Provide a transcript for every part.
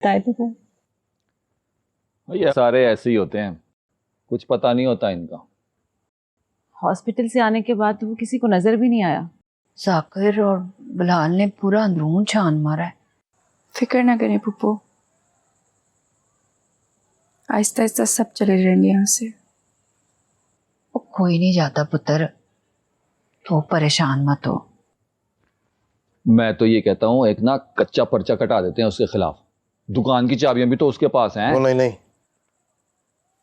बताए तो फिर। ये सारे ऐसे ही होते हैं, कुछ पता नहीं होता इनका। हॉस्पिटल से आने के बाद तो वो किसी को नजर भी नहीं आया। जाकिर और बिलाल ने पूरा अंदरून छान मारा है। फिक्र ना करें पुप्पो, आहिस्ता आहिस्ता सब चले जाएंगे यहाँ से। वो कोई नहीं जाता पुत्र, तो परेशान मत हो। मैं तो ये कहता हूँ एक ना कच्चा पर्चा कटा देते हैं उसके खिलाफ। दुकान की चाबियां भी तो उसके पास हैं। नहीं नहीं,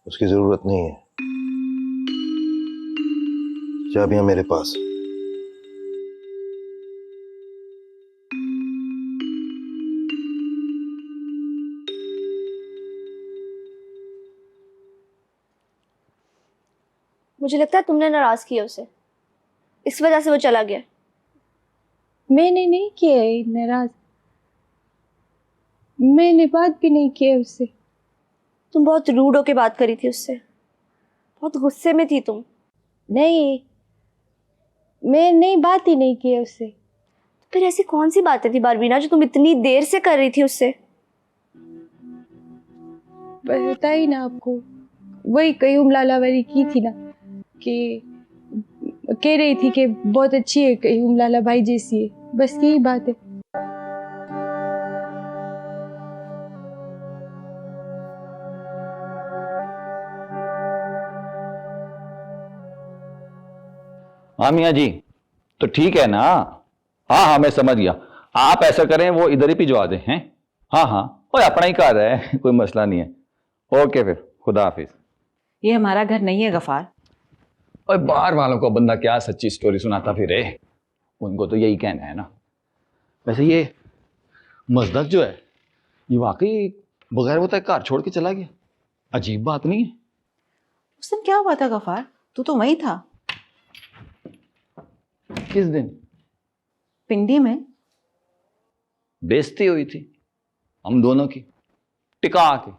उसकी जरूरत नहीं है, चाबियां मेरे पास। मुझे लगता है तुमने नाराज किया उसे, इस वजह से वो चला गया। मैंने नहीं किया है नाराज, मैंने बात भी नहीं किया उससे। तुम बहुत रूड होके बात करी थी उससे, बहुत गुस्से में थी तुम। नहीं, मैं नहीं, बात ही नहीं की है उससे। फिर ऐसी कौन सी बातें थी बारबीना जो तुम इतनी देर से कर रही थी उससे? बताई ना आपको, वही कयूम लाला वाली की थी ना, कि कह रही थी कि बहुत अच्छी है, कयूम लाला भाई जैसी है, बस यही बात है। हाँ मियाँ जी, तो ठीक है ना। हाँ हाँ मैं समझ गया, आप ऐसा करें वो इधर ही भिजवा दें हैं। हाँ हाँ, वो अपना ही घर है, कोई मसला नहीं है। ओके फिर, खुदा हाफिज। ये हमारा घर नहीं है गफार। और बाहर वालों को बंदा क्या सच्ची स्टोरी सुनाता फिरे, उनको तो यही कहना है ना। वैसे ये मजदक जो है, ये वाकई बगैर बताए घर छोड़ के चला गया, अजीब बात नहीं है? उस दिन क्या हुआ था गफार, तू तो वहीं था। किस दिन? पिंडी में बेइज्जती हुई थी हम दोनों की, टिका के।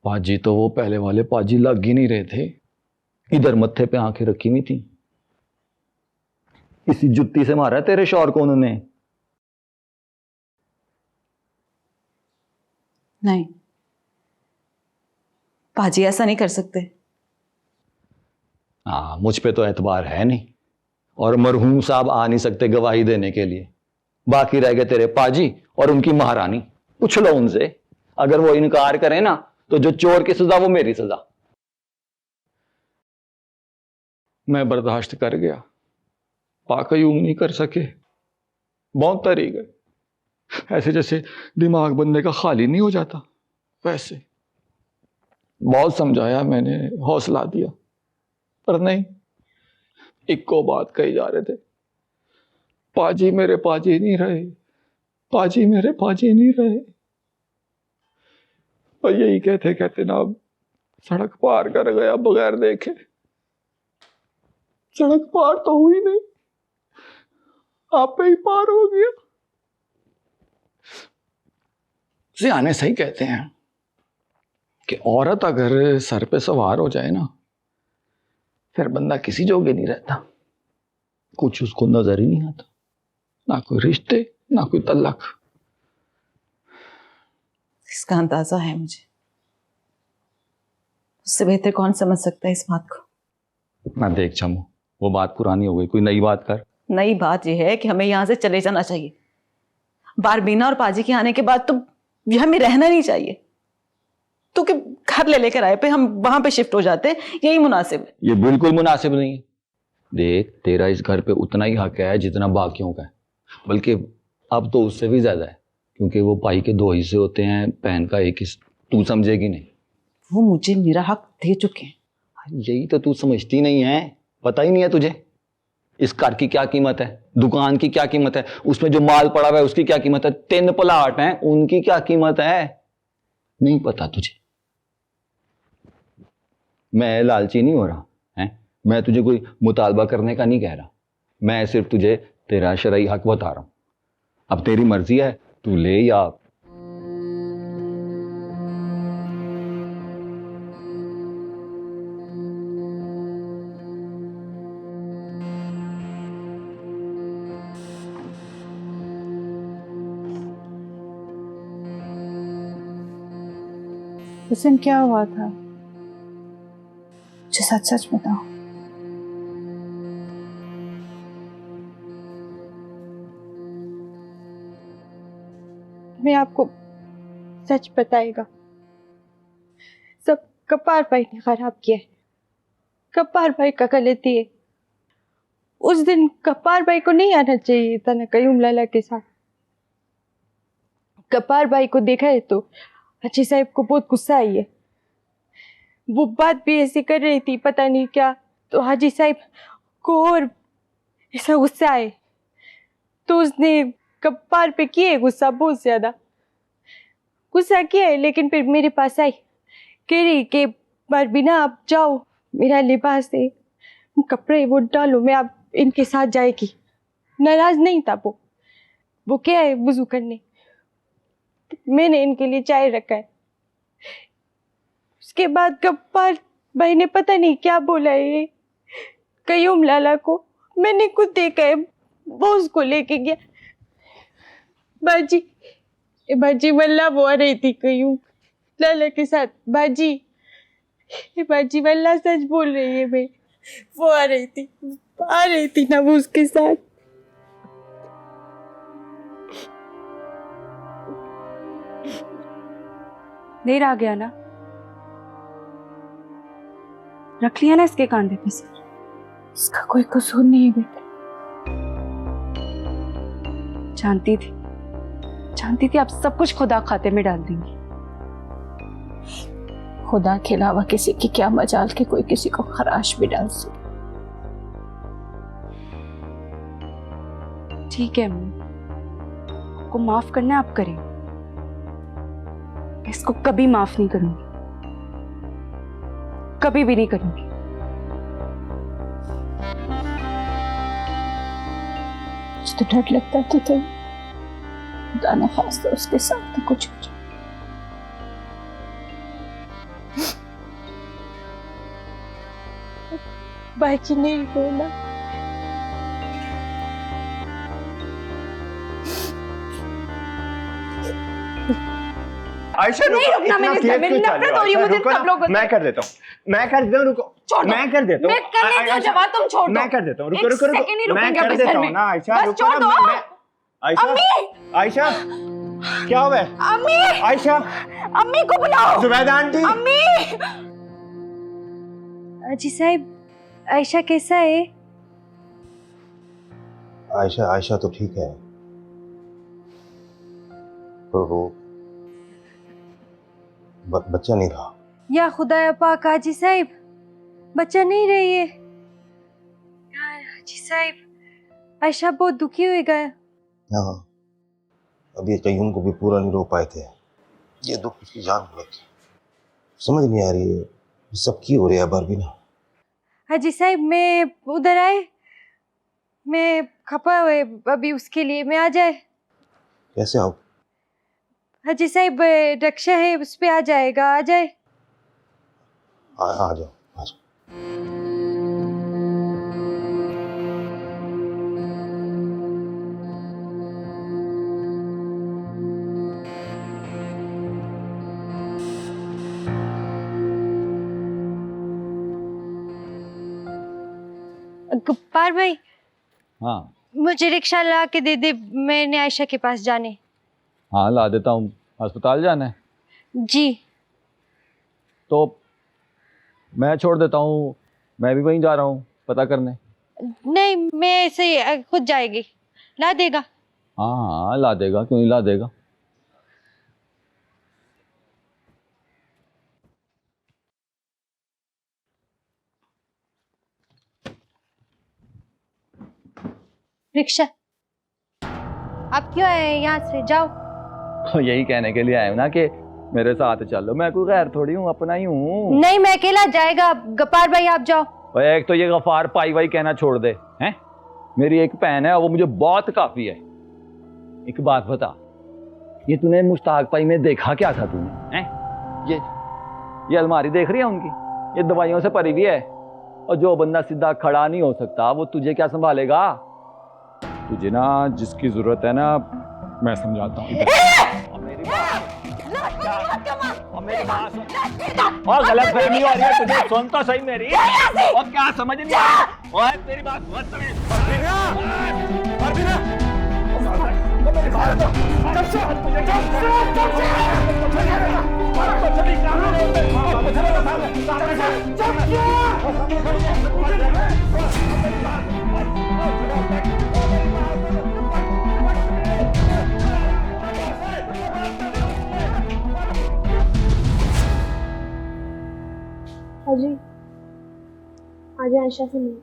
पाजी तो वो पहले वाले पाजी लग ही नहीं रहे थे, इधर मत्थे पे आंखें रखी हुई थी। इसी जुत्ती से मारा है तेरे शौहर को उन्होंने। नहीं, पाजी ऐसा नहीं कर सकते। हाँ, मुझ पे तो एतबार है नहीं, और मरहूम साहब आ नहीं सकते गवाही देने के लिए। बाकी रह गए तेरे पाजी और उनकी महारानी। पूछ लो उनसे, अगर वो इनकार करें ना तो जो चोर की सजा वो मेरी सजा। मैं बर्दाश्त कर गया, पाकयूम नहीं कर सके, बहुत तरी गए। ऐसे जैसे दिमाग बंदे का खाली नहीं हो जाता वैसे। बहुत समझाया मैंने, हौसला दिया, पर नहीं, इक्को बात कही जा रहे थे, पाजी मेरे पाजी नहीं रहे, पाजी मेरे पाजी नहीं रहे। और यही कहते कहते ना अब सड़क पार कर गया बगैर देखे। सड़क पार तो हुई नहीं, आप पे ही पार हो गया। सियाने सही कहते हैं कि औरत अगर सर पे सवार हो जाए ना, फिर बंदा किसी जोगे नहीं रहता, कुछ उसको नजर ही नहीं आता, ना कोई रिश्ते ना कोई तल्लक। इसका अंदाजा है मुझे, उससे बेहतर कौन समझ सकता है इस बात को। ना देख चमू, वो बात पुरानी हो गई, कोई नई बात कर। नई बात यह है कि हमें यहां से चले जाना चाहिए। बारबीना और पाजी के आने के बाद तो यह हमें रहना नहीं चाहिए। तो कि घर ले लेकर आए पे हम वहां पे शिफ्ट हो जाते, यही मुनासिब है। ये बिल्कुल मुनासिब नहीं है। देख, तेरा इस घर पे उतना ही हक है जितना बाकियों का है, बल्कि अब तो उससे भी ज्यादा है, क्योंकि वो पाई के दो हिस्से होते हैं, बहन का एक हिस्सा। तू समझेगी नहीं। वो मुझे मेरा हक दे चुके हैं। यही तो तू समझती नहीं है, पता ही नहीं है तुझे इस घर की क्या कीमत है, दुकान की क्या कीमत है, उसमें जो माल पड़ा हुआ है उसकी क्या कीमत है, 3 प्लाट हैं उनकी क्या कीमत है, नहीं पता तुझे। मैं लालची नहीं हो रहा है, मैं तुझे कोई मुतालबा करने का नहीं कह रहा, मैं सिर्फ तुझे तेरा शरई हक बता रहा हूं। अब तेरी मर्जी है, तू ले या। उस दिन क्या हुआ था? जो सच सच बताओ। मैं आपको सच बताएगा। सब कपार भाई ने खराब किया है। कपार भाई का गलती है। उस दिन कपार भाई को नहीं आना चाहिए था ना कयूम लाला के साथ। कपार भाई को देखा है तो हाजी साहब को बहुत गुस्सा आई है। वो बात भी ऐसी कर रही थी पता नहीं क्या, तो हाजी साहब को और ऐसा गुस्सा आए तो उसने कपार पे किए गुस्सा, बहुत ज्यादा गुस्सा किया है। लेकिन फिर मेरे पास आई, कह रही कि बारबीना आप जाओ, मेरा लिबास है, कपड़े वो डालो, मैं आप इनके साथ जाएगी। नाराज नहीं था वो क्या है वुजू करने, मैंने इनके लिए चाय रखा है। उसके बाद कपार भाई ने पता नहीं क्या बोला है कयूम लाला को, मैंने खुद देखा है, वो उसको लेके गया। बाजी वल्ला वो आ रही थी कयूम लाला के साथ। बाजी वल्ला सच बोल रही है मैं, वो आ रही थी ना वो उसके साथ। देर आ गया ना, रख लिया ना इसके कांधे पे सर। इसका कोई कसूर नहीं है बेटा। जानती थी आप सब कुछ खुदा खाते में डाल देंगी। खुदा के अलावा किसी की क्या मजाल के कोई किसी को खराश भी डाल सके। ठीक है अम्मी, को माफ करना आप करें, इसको कभी माफ नहीं करूंगी, कभी भी नहीं करूंगी। मुझे तो डर लगता है तो खुदा न खास्ता उसके साथ तो कुछ हो जाए। बाकी नहीं बोला। आयशा नहीं रुकना, मैंने नफरत हो रही है मुझे सब लोगों से। मैं कर देता हूँ रुको। मैं कर देता हूँ। मैं कर लेती हूँ जवाब, तुम छोड़ दो। मैं कर देता हूँ, रुको मैं कर बस देता घर हूँ में। ना आयशा, बस रुको छोड़ ना। दो। आयशा क्या हुआ है? अम्मी आयशा, अम्मी को बुलाओ। जुबैदा आंटी। अम्मी। हाजी साहब, आयशा कैसा है? आयशा तो ठीक है, पर वो बच्चा नहीं रहा। या खुदाया पाक हाजी साहब, बच्चा नहीं रही है। यार हाजी साहब, आयशा बहुत दुखी हुई गया। हाँ, अभी कयूम को भी पूरा नहीं रो पाए थे। ये दुख उसकी जान को लग गया। समझ नहीं आ रही है ये सब क्यों हो रहा है बारबीना। हाजी साहब मैं उधर आए, मैं खपा हुए अभी उसके लिए, मैं आ जाए? कैसे आओ? हाजी साहब रक्षा है उस पे आ जाएगा, आ जाए? आ जाओ। गप्पार भाई, हाँ मुझे रिक्शा ला के दे दे, मैंने आयशा के पास जाने। हाँ ला देता हूँ। अस्पताल जाना है जी। तो मैं छोड़ देता हूँ, मैं भी वहीं जा रहा हूँ पता करने। नहीं, मैं ऐसे ही खुद जाएगी, ला देगा। हाँ हाँ ला देगा, क्यों नहीं ला देगा। रिक्शा, आप क्यों आए यहाँ से? जाओ। यही कहने के लिए आया हूँ ना कि मेरे साथ चलो, मैं कोई गैर थोड़ी हूँ, अपना ही हूँ। नहीं, मैं अकेला जाएगा। गप्पार भाई आप जाओ। ओए एक तो ये गफार पाई वाई कहना छोड़ दे हैं। मेरी एक बहन है, वो मुझे बहुत काफी है। एक बात बता, ये तूने मुश्ताक पाई में देखा क्या था तूने हैं? ये अलमारी देख रही है उनकी, ये दवाइयों से भरी हुई है। और जो बंदा सीधा खड़ा नहीं हो सकता वो तुझे क्या संभालेगा? तुझे ना जिसकी जरूरत है ना, मैं समझाता हूँ। मेरी बात सुन। और गलत फहमी हो रही है तुझे, सुन तो सही मेरी। और क्या समझ नहीं आ रही? और तेरी बात मत सुन। हाजी आज आयशा से मिल।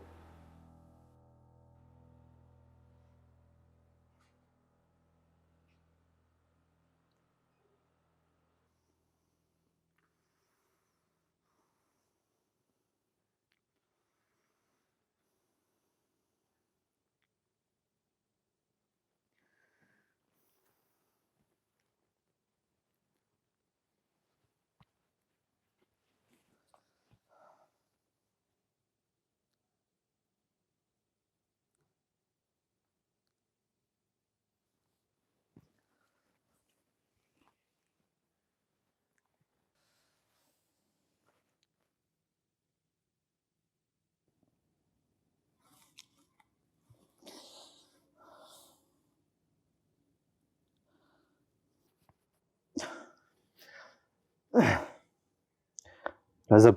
राजा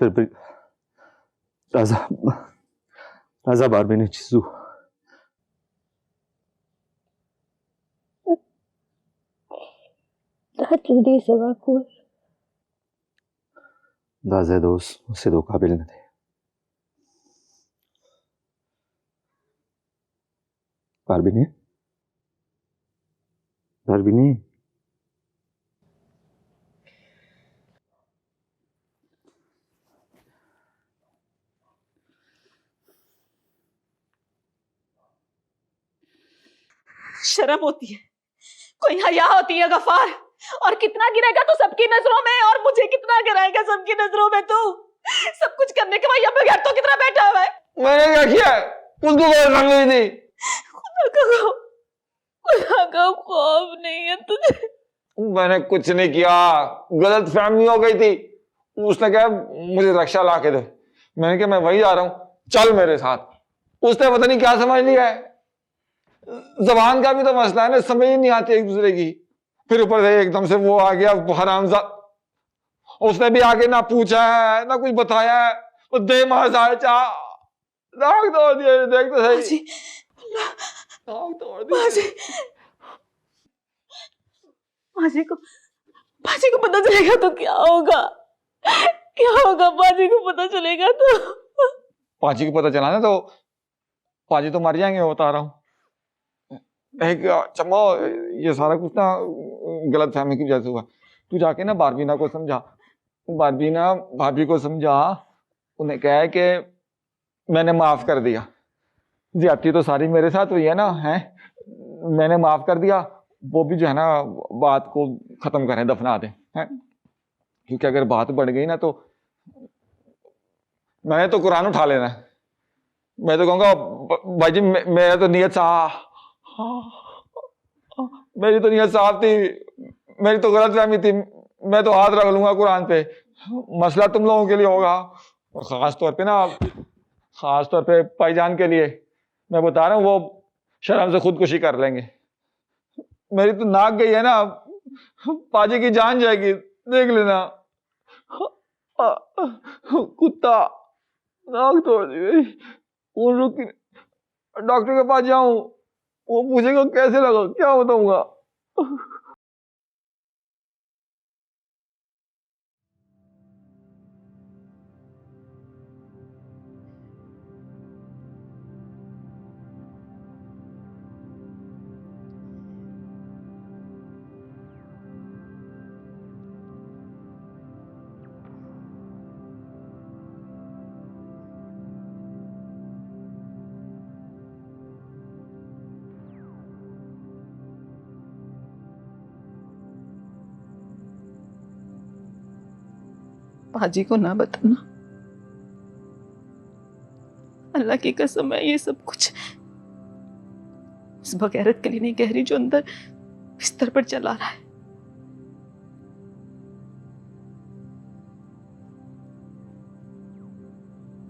राजा राजा बारबीनी चिजू दाजे दोस्त उसे दो काबिल न थे। बारबीनी बारबीनी शर्म होती है, कोई हया होती है गफार। और कितना गिरेगा तू सबकी नजरों में, और मुझे कितना गिराएगा सबकी नजरों में तू? सब कुछ करने के बाद यहाँ पे घर तो कितना बैठा हुआ है। मैंने क्या किया? उसको कौन समझी थी? खुदा का खौफ नहीं है तुझे? मैंने कुछ नहीं किया, गलत फहमी हो गई थी। उसने कहा मुझे रक्षा ला के दे, मैंने कहा मैं वही जा रहा हूँ, चल मेरे साथ। उसने पता नहीं क्या समझ लिया है। जबान का भी तो मसला है ना, समझ ही नहीं आती एक दूसरे की। फिर ऊपर से एकदम से वो आ गया हरामजादा। उसने भी आगे ना पूछा है ना कुछ बताया है, वो दे मार चाह दाग तोड़ दिया। देख तो सही, दाग तोड़ दिया। बाजी को पता चलेगा तो क्या होगा? क्या होगा? बाजी को पता चलेगा तो? पाजी को पता चला ना तो पाजी तो मर जाएंगे, बता रहा हूँ। एक चम्मो, ये सारा कुछ ना गलत फहमी की वजह से हुआ। तू जाके ना बारबीना को समझा, बारबीना भाभी को समझा, उन्हें कहा कि मैंने माफ कर दिया। ज्यादती तो सारी मेरे साथ हुई है ना, है मैंने माफ कर दिया। वो भी जो है ना बात को खत्म करें, दफना दें, हैं? क्योंकि अगर बात बढ़ गई ना तो मैंने तो कुरान उठा लेना है। मैं तो कहूँगा भाई जी मेरा तो नीयत मेरी तो नीयत साफ थी, मेरी तो गलत फहमी थी। मैं तो हाथ रख लूंगा कुरान पे, मसला तुम लोगों के लिए होगा। और खास तौर पे भाईजान के लिए मैं बता रहा हूँ, वो शर्म से खुदकुशी कर लेंगे। मेरी तो नाक गई है ना, पाजी की जान जाएगी, देख लेना। कुत्ता नाक तोड़ दी मेरी। डॉक्टर के पास जाऊं, वो पूछेगा कैसे लगा, क्या बताऊंगा। बाजी को ना बताना, अल्लाह की कसम है, ये सब कुछ उस बगैरत के लिए नहीं कह रही जो अंदर बिस्तर पर चला रहा है।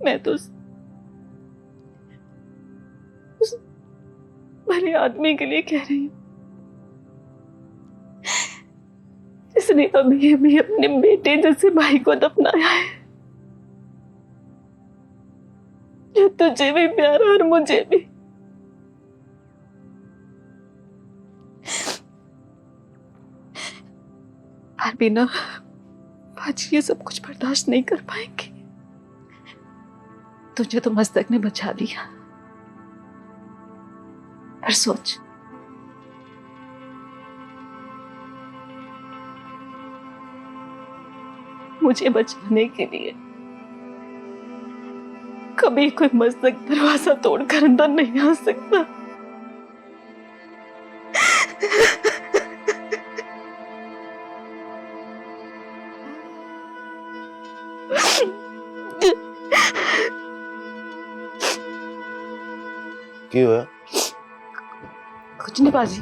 मैं तो उस भले आदमी के लिए कह रही हूँ जिसने अभी अभी अपने बेटे जैसे भाई को दफनाया है, जो तुझे भी प्यारा और मुझे भी। बिना बाजी ये सब कुछ बर्दाश्त नहीं कर पाएंगे। तुझे तो मस्तक ने बचा लिया, पर सोच मुझे बचाने के लिए कभी कोई मस्तक दरवाजा तोड़कर अंदर नहीं आ सकता। क्यों है? कुछ नहीं बाजी।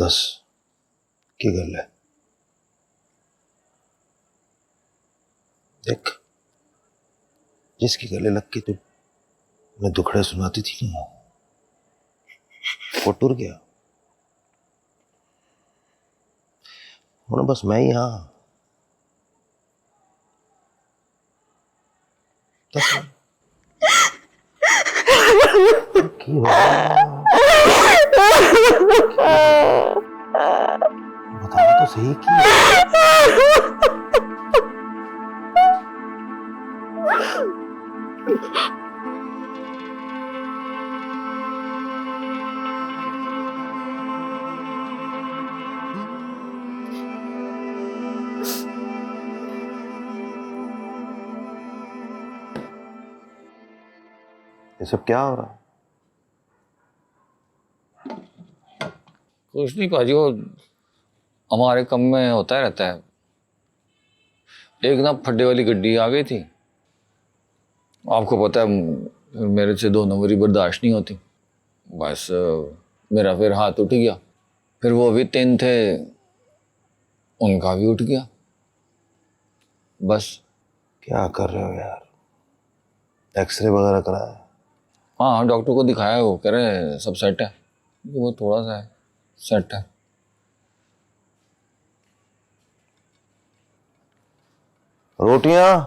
दस की गल है, देख जिसकी गले लग के तू मैं दुखड़े सुनाती थी ना, वो टूट गया। हूँ बस मैं ही हाँ की बताना तो सही की। ये सब क्या हो रहा है? कुछ नहीं पाजी, वो हमारे कम में होता रहता है। एक ना फड्डे वाली गड्डी आ गई थी, आपको पता है मेरे से 2 नंबरी बर्दाश्त नहीं होती। बस मेरा फिर हाथ उठ गया, फिर वो भी 3 थे उनका भी उठ गया। बस। क्या कर रहे हो यार? एक्सरे वगैरह कराया? हाँ डॉक्टर को दिखाया, वो कह रहे सब सेट है। वो थोड़ा सा है सेट है। रोटियां?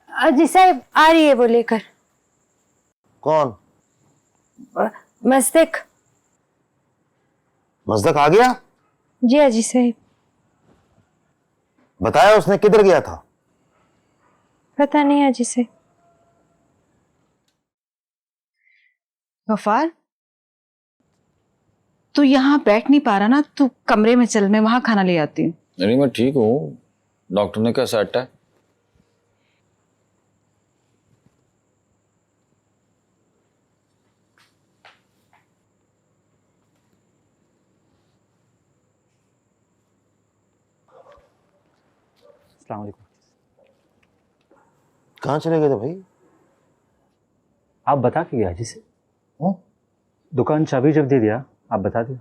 अजी साहब आ रही है वो लेकर। कौन? मस्तक। मजदक आ गया? जी अजी साहब। बताया उसने किधर गया था? पता नहीं अजी साहब। गफार, तू यहाँ बैठ नहीं पा रहा ना, तू कमरे में चल, मैं वहां खाना ले आती हूँ। नहीं मैं ठीक हूँ, डॉक्टर ने क्या सेट है। अस्सलाम वालेकुम। कहाँ चले गए थे भाई? आप बता के गया जी से। दुकान चाबी जब दे दिया आप बता दिया।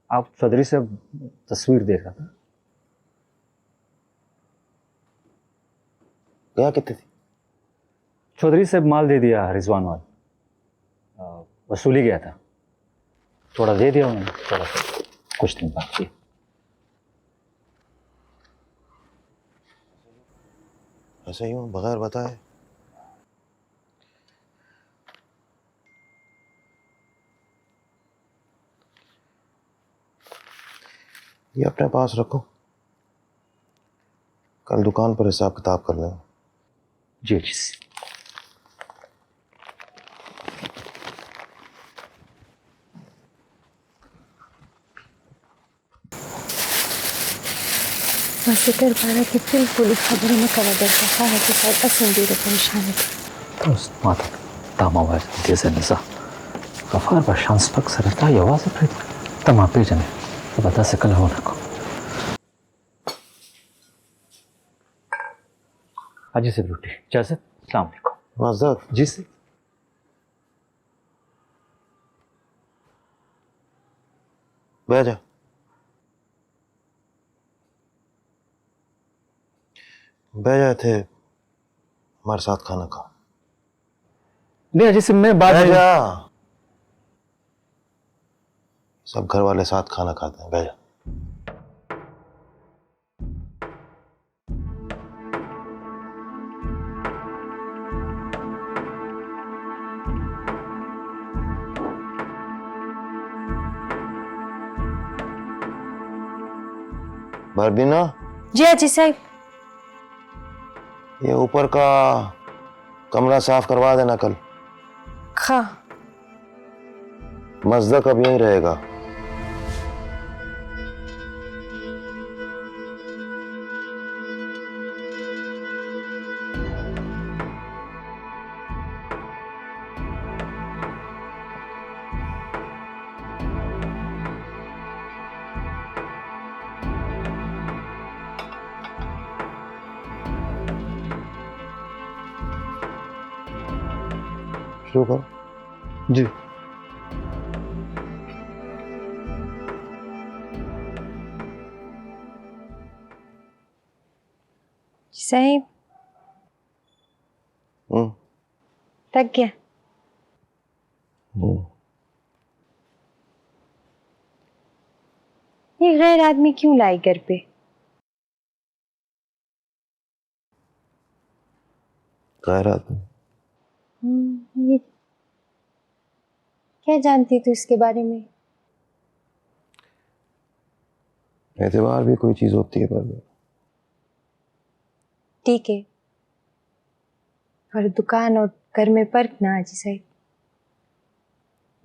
आप चौधरी से तस्वीर देख रहा था। गया कितने थी? चौधरी से माल दे दिया, रिजवान माल वसूली गया था, थोड़ा दे दिया उन्होंने, थोड़ा सा कुछ दिन बाकी। ऐसा ही हूँ बगैर बताए। ये अपने पास रखो, कल दुकान पर हिसाब किताब कर लें। जी जी। मस्कर बारा की बिल्कुल खबरों में करा देता है कि शायद असंदीर परेशानी तो माता दामावर देसे नसा गफार बशांस पक सरता यवाज प्रेत तमा पे जने तो बता सकल होना को अजी से रोटी इजाजत। अस्सलाम वालेकुम। मजदक जी से बह जा। बह जाए थे, हमारे साथ खाना खा। नहीं अजय सिंह, मैं बाद बह में जा। सब घर वाले साथ खाना खाते हैं, बह जा। बारबीना, जी हाजी साहब। ये ऊपर का कमरा साफ करवा देना कल। खा मजदक अब यहीं रहेगा। शुरू करो। जी। साहब थक गया। ये गैर आदमी क्यों लाई घर पे? गैर आदमी? ये क्या जानती तू इसके बारे में? एतबार भी कोई चीज होती है पर। ठीक है, और दुकान और घर में फर्क ना हाजी साहब।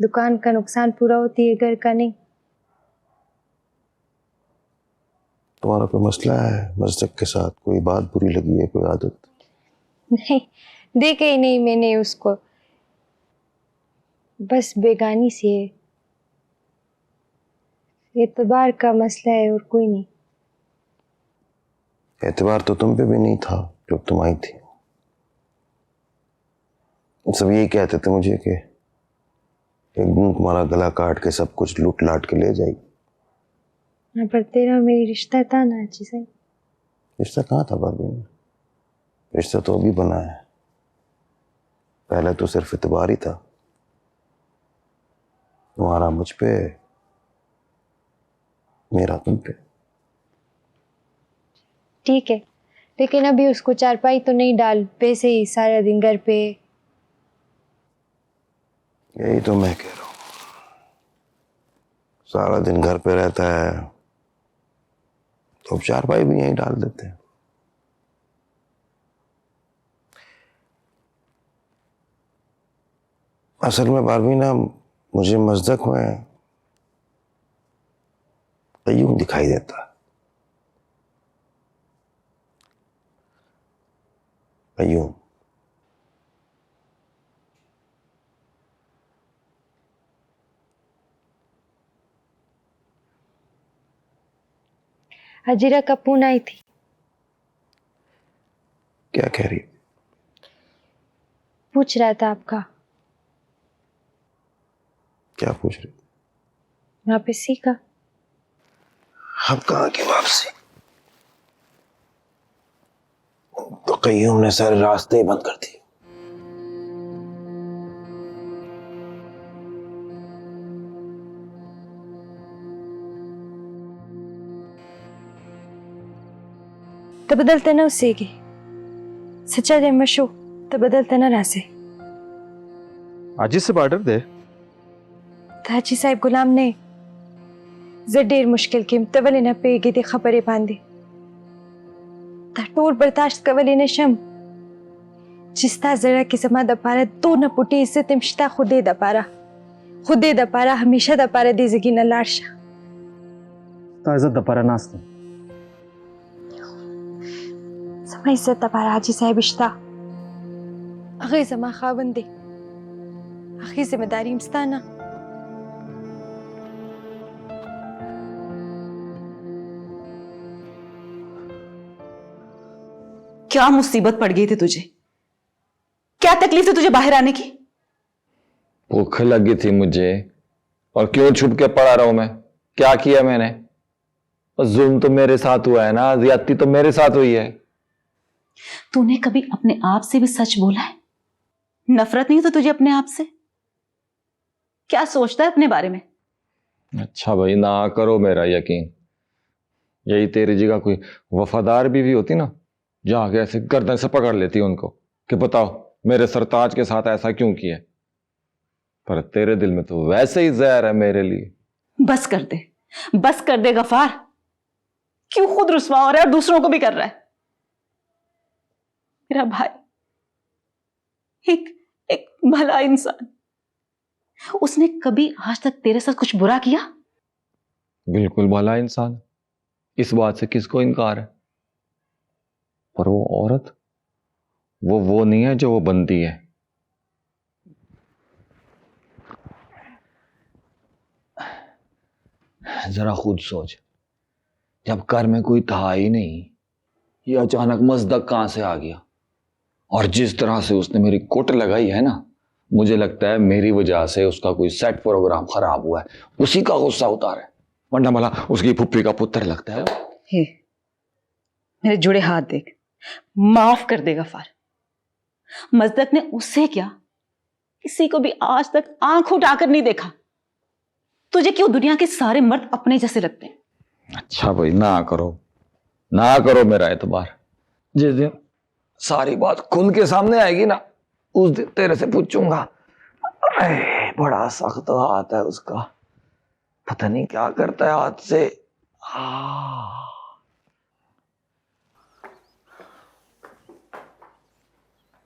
दुकान का नुकसान पूरा होती है, घर का नहीं। तुम्हारा कोई मसला है मस्जिद के साथ? कोई बात बुरी लगी है, कोई आदत? नहीं, देखे ही नहीं मैंने उसको, बस बेगानी से है। एतबार का मसला है और कोई नहीं। एतबार तो तुम पे भी नहीं था जब तुम आई थी। सब यही कहते थे मुझे कि एक दिन तुम्हारा गला काट के सब कुछ लूट लाट के ले जाएगी। हाँ, पर तेरा मेरी रिश्ता था ना हाजी साहब। रिश्ता कहाँ था बारबीना? रिश्ता तो अभी बना है, पहले तो सिर्फ एतबार ही था। तुम्हारा मुझ पे, मेरा तुम पे। ठीक है, लेकिन अभी उसको चारपाई तो नहीं डाल, वैसे ही सारा दिन घर पे। यही तो मैं कह रहा हूँ, सारा दिन घर पे रहता है तो अब चारपाई भी यहीं डाल देते हैं। असल में बारबीना, मुझे मस्जिद में कय्यूम दिखाई देता है। कय्यूम। हजीरा का फोन आई थी। क्या कह रही? पूछ रहा था आपका। क्या पूछ रही? वापसी का। अब कहाँ की वापसी? तो कय्यूम ने सारे रास्ते ही बंद कर दिए। तो बदलते ना उससे की सच्चा दे मशो, तो बदलते ना रासे। आजी से ऑर्डर दे। हाजी साहब गुलाम ने जडेर मुश्किल की तवली न पेगी दे खबरें बांधी। टूर बर्दाश्त कवली ने शम जिस्ता जरा की समा दपारा दो न पुटी इससे तिमश्ता खुदे दपारा हमेशा दपारा दे जिगी न लार्शा। ताज़ा दपारा नास्ते। समा इज्जत दपारा हाजी साहब इश्ता। अगे समा खावंदे। अगे जिम्मेदारी मस्ताना। क्या मुसीबत पड़ गई थी तुझे? क्या तकलीफ थी तुझे बाहर आने की? भूख लगी थी मुझे, और क्यों छुप के पड़ा रहा हूं मैं? क्या किया मैंने? और जुल्म तो मेरे साथ हुआ है ना, ज्यादती तो मेरे साथ हुई है। तूने कभी अपने आप से भी सच बोला है? नफरत नहीं तो तुझे अपने आप से? क्या सोचता है अपने बारे में? अच्छा भाई, ना करो मेरा यकीन। यही तेरी जगह कोई वफादार बीवी होती ना, जाके ऐसे गर्दन से पकड़ लेती उनको कि बताओ मेरे सरताज के साथ ऐसा क्यों किया। पर तेरे दिल में तो वैसे ही जहर है मेरे लिए। बस कर दे, बस कर दे गफार। क्यों खुद रुसवा हो रहा है और दूसरों को भी कर रहा है? मेरा भाई एक भला इंसान, उसने कभी आज तक तेरे साथ कुछ बुरा किया? बिल्कुल भला इंसान, इस बात से किसको इनकार है। पर वो औरत, वो नहीं है जो वो बनती है। जरा खुद सोच, जब घर में कोई था ही नहीं, ये अचानक मजदक कहां से आ गया? और जिस तरह से उसने मेरी कोट लगाई है ना, मुझे लगता है मेरी वजह से उसका कोई सेट प्रोग्राम खराब हुआ है, उसी का गुस्सा उतारा है। वरना भला उसकी फुप्पी का पुत्र लगता है। हे, मेरे जुड़े हाथ देख, माफ कर दे गफार। मजदक ने उससे क्या, किसी को भी आज तक आंख उठाकर नहीं देखा। तुझे क्यों दुनिया के सारे मर्द अपने जैसे लगते हैं? अच्छा भाई, ना करो मेरा एतबार। जिस दिन सारी बात खुल के सामने आएगी ना, उस दिन तेरे से पूछूंगा। बड़ा सख्त हाथ है उसका, पता नहीं क्या करता है हाथ से।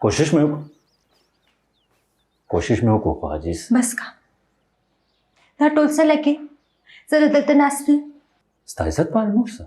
कोशिश में हो को हाजिस बस का ना टोलसा लगे जरा दत्त नास्ती इज्जत पार नोसा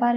पार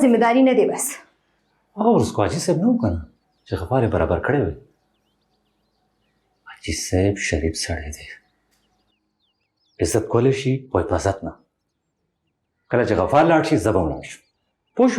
जिम्मेदारी न दे बस। और उसको हाजी साहब नो करना जो गफार बराबर खड़े हुए। हाजी साहब शरीफ सड़े दे इज्जत कोलेशी पोई पसत ना कला जो गफार लाठी जबान लाश पोश